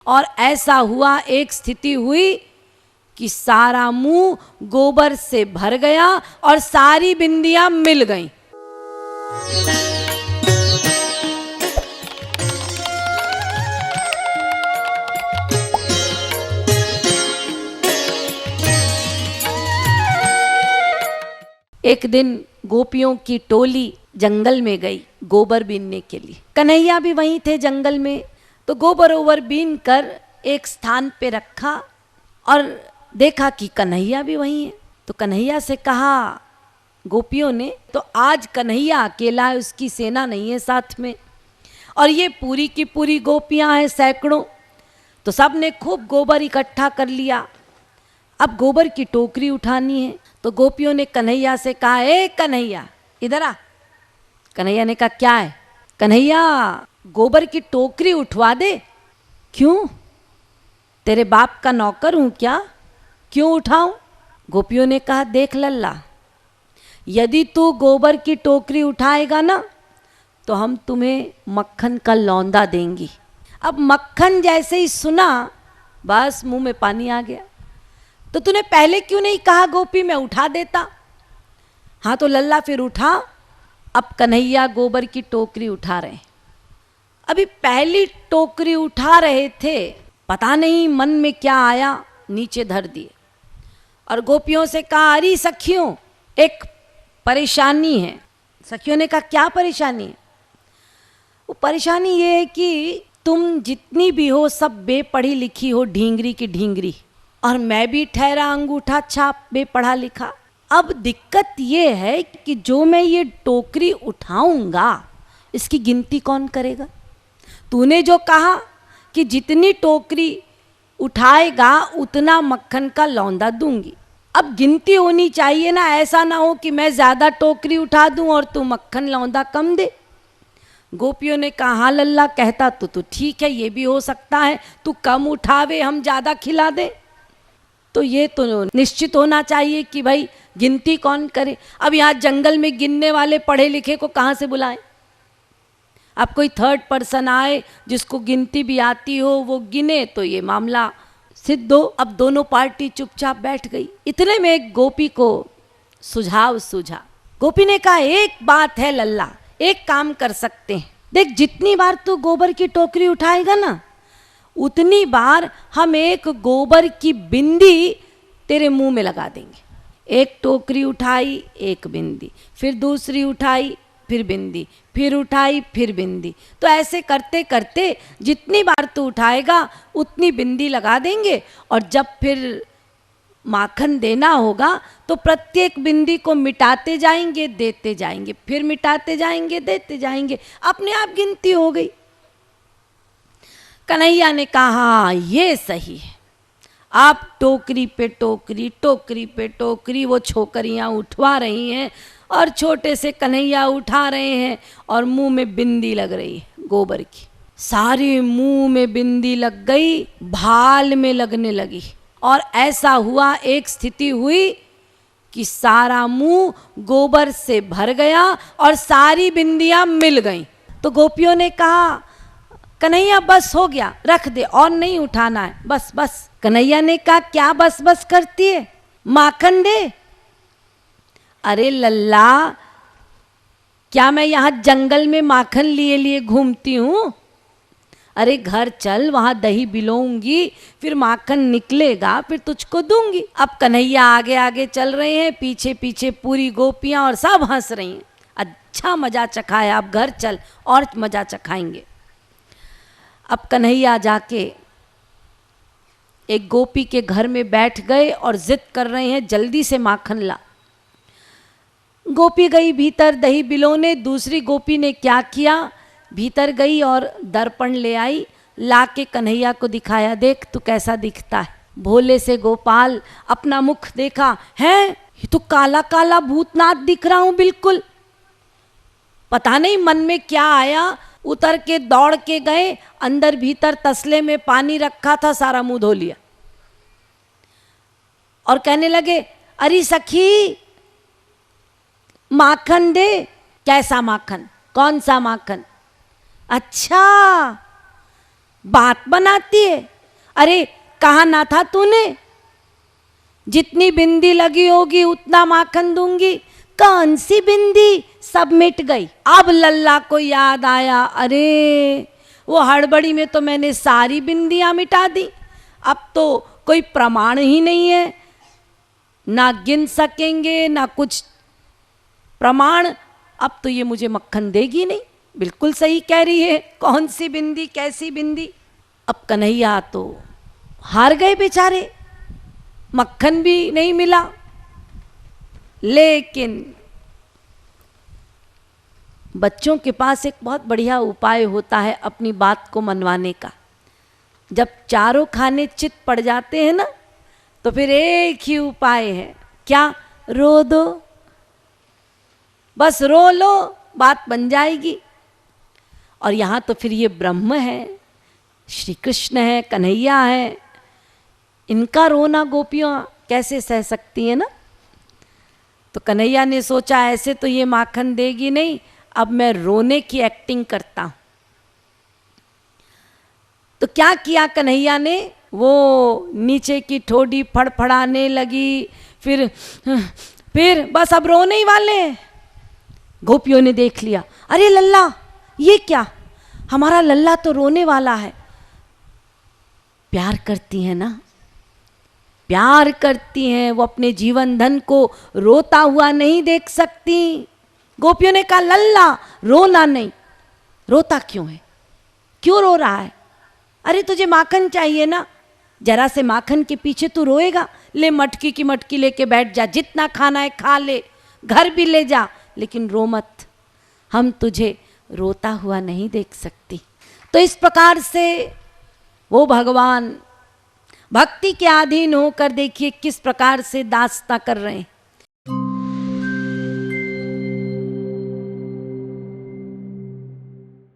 और ऐसा हुआ, एक स्थिति हुई कि सारा मुंह गोबर से भर गया और सारी बिंदियां मिल गईं। एक दिन गोपियों की टोली जंगल में गई गोबर बीनने के लिए। कन्हैया भी वहीं थे जंगल में। तो गोबर ओबर बीन कर एक स्थान पे रखा और देखा कि कन्हैया भी वहीं है। तो कन्हैया से कहा गोपियों ने, तो आज कन्हैया अकेला है, उसकी सेना नहीं है साथ में, और ये पूरी की पूरी गोपियां हैं सैकड़ों। तो सब ने खूब गोबर इकट्ठा कर लिया। अब गोबर की टोकरी उठानी है। तो गोपियों ने कन्हैया से कहा, ए कन्हैया इधर आ। कन्हैया ने कहा क्या है? कन्हैया गोबर की टोकरी उठवा दे। क्यों? तेरे बाप का नौकर हूं क्या? क्यों उठाऊं? गोपियों ने कहा, देख लल्ला, यदि तू गोबर की टोकरी उठाएगा ना तो हम तुम्हें मक्खन का लौंदा देंगी। अब मक्खन जैसे ही सुना बस मुंह में पानी आ गया। तो तूने पहले क्यों नहीं कहा गोपी, मैं उठा देता। हाँ तो लल्ला फिर उठा। अब कन्हैया गोबर की टोकरी उठा रहे। अभी पहली टोकरी उठा रहे थे, पता नहीं मन में क्या आया, नीचे धर दिए और गोपियों से कहा, अरे सखियों एक परेशानी है। सखियों ने कहा क्या परेशानी है? वो परेशानी ये है कि तुम जितनी भी हो सब बेपढ़ी लिखी हो, ढींगरी की ढींगरी, और मैं भी ठहरा अंगूठा छाप बेपढ़ा लिखा। अब दिक्कत ये है कि जो मैं ये टोकरी उठाऊंगा इसकी गिनती कौन करेगा? तूने जो कहा कि जितनी टोकरी उठाएगा उतना मक्खन का लौंदा दूंगी। अब गिनती होनी चाहिए ना, ऐसा ना हो कि मैं ज्यादा टोकरी उठा दूं और तू मक्खन लौंदा कम दे। गोपियों ने कहा, हाँ लल्ला कहता तो ठीक है, ये भी हो सकता है, तू कम उठावे हम ज्यादा खिला दे। तो ये तो निश्चित होना चाहिए कि भाई गिनती कौन करे। अब यहाँ जंगल में गिनने वाले पढ़े लिखे को कहाँ से बुलाएं? अब कोई थर्ड पर्सन आए जिसको गिनती भी आती हो वो गिने तो ये मामला सिद्ध हो। अब दोनों पार्टी चुपचाप बैठ गई। इतने में एक गोपी को सुझाव सूझा। गोपी ने कहा, एक बात है लल्ला, एक काम कर सकते हैं। देख जितनी बार तू गोबर की टोकरी उठाएगा ना उतनी बार हम एक गोबर की बिंदी तेरे मुंह में लगा देंगे। एक टोकरी उठाई एक बिंदी, फिर दूसरी उठाई फिर बिंदी, फिर उठाई फिर बिंदी। तो ऐसे करते करते जितनी बार तू उठाएगा उतनी बिंदी लगा देंगे, और जब फिर माखन देना होगा तो प्रत्येक बिंदी को मिटाते जाएंगे देते जाएंगे, फिर मिटाते जाएंगे देते जाएंगे, अपने आप गिनती हो गई। कन्हैया ने कहा, हाँ ये सही है। आप टोकरी पे टोकरी, टोकरी पे टोकरी वो छोकरियां उठवा रही हैं और छोटे से कन्हैया उठा रहे हैं और मुंह में बिंदी लग रही है गोबर की। सारे मुंह में बिंदी लग गई, भाल में लगने लगी, और ऐसा हुआ, एक स्थिति हुई कि सारा मुंह गोबर से भर गया और सारी बिंदियां मिल गईं। तो गोपियों ने कहा, कन्हैया बस हो गया, रख दे, और नहीं उठाना है, बस बस। कन्हैया ने कहा, क्या बस बस करती है, माखन दे। अरे लल्ला, क्या मैं यहाँ जंगल में माखन लिए लिए घूमती हूँ? अरे घर चल, वहाँ दही बिलोऊंगी, फिर माखन निकलेगा, फिर तुझको दूंगी। अब कन्हैया आगे आगे चल रहे हैं, पीछे पीछे पूरी गोपियाँ, और सब हंस रही हैं। अच्छा मजा चखाया, अब घर चल और मजा चखाएंगे। अब कन्हैया जाके एक गोपी के घर में बैठ गए और जिद कर रहे हैं, जल्दी से माखन ला। गोपी गई भीतर दही बिलोने। दूसरी गोपी ने क्या किया, भीतर गई और दर्पण ले आई, ला के कन्हैया को दिखाया, देख तू कैसा दिखता है। भोले से गोपाल अपना मुख देखा, है ये तो काला काला भूतनाथ दिख रहा हूं बिल्कुल। पता नहीं मन में क्या आया, उतर के दौड़ के गए, अंदर भीतर तसले में पानी रखा था, सारा मुंह धो लिया और कहने लगे, अरे सखी माखन दे। कैसा माखन? कौन सा माखन? अच्छा बात बनाती है। अरे कहा ना था तूने, जितनी बिंदी लगी होगी उतना माखन दूंगी। कौन सी बिंदी, सब मिट गई। अब लल्ला को याद आया, अरे वो हड़बड़ी में तो मैंने सारी बिंदियां मिटा दी। अब तो कोई प्रमाण ही नहीं है, ना गिन सकेंगे ना कुछ प्रमाण। अब तो ये मुझे मक्खन देगी नहीं। बिल्कुल सही कह रही है, कौन सी बिंदी, कैसी बिंदी। अब कन्हैया तो हार गए बेचारे, मक्खन भी नहीं मिला। लेकिन बच्चों के पास एक बहुत बढ़िया उपाय होता है अपनी बात को मनवाने का। जब चारों खाने चित पड़ जाते हैं ना, तो फिर एक ही उपाय है, क्या? रो दो, बस रो लो, बात बन जाएगी। और यहाँ तो फिर ये ब्रह्म है, श्री कृष्ण है, कन्हैया है, इनका रोना गोपियाँ कैसे सह सकती है ना। तो कन्हैया ने सोचा ऐसे तो ये माखन देगी नहीं, अब मैं रोने की एक्टिंग करता हूं। तो क्या किया कन्हैया ने, वो नीचे की ठोडी फड़फड़ाने लगी, फिर बस अब रोने ही वाले हैं। गोपियों ने देख लिया, अरे लल्ला ये क्या, हमारा लल्ला तो रोने वाला है। प्यार करती है ना, प्यार करती हैं, वो अपने जीवन धन को रोता हुआ नहीं देख सकती। गोपियों ने कहा लल्ला रोना नहीं। रोता क्यों है, क्यों रो रहा है? अरे तुझे माखन चाहिए ना, जरा से माखन के पीछे तू रोएगा? ले मटकी की मटकी लेके बैठ जा, जितना खाना है खा ले, घर भी ले जा, लेकिन रो मत, हम तुझे रोता हुआ नहीं देख सकती। तो इस प्रकार से वो भगवान भक्ति के अधीन होकर देखिए किस प्रकार से दास्ता कर रहे हैं।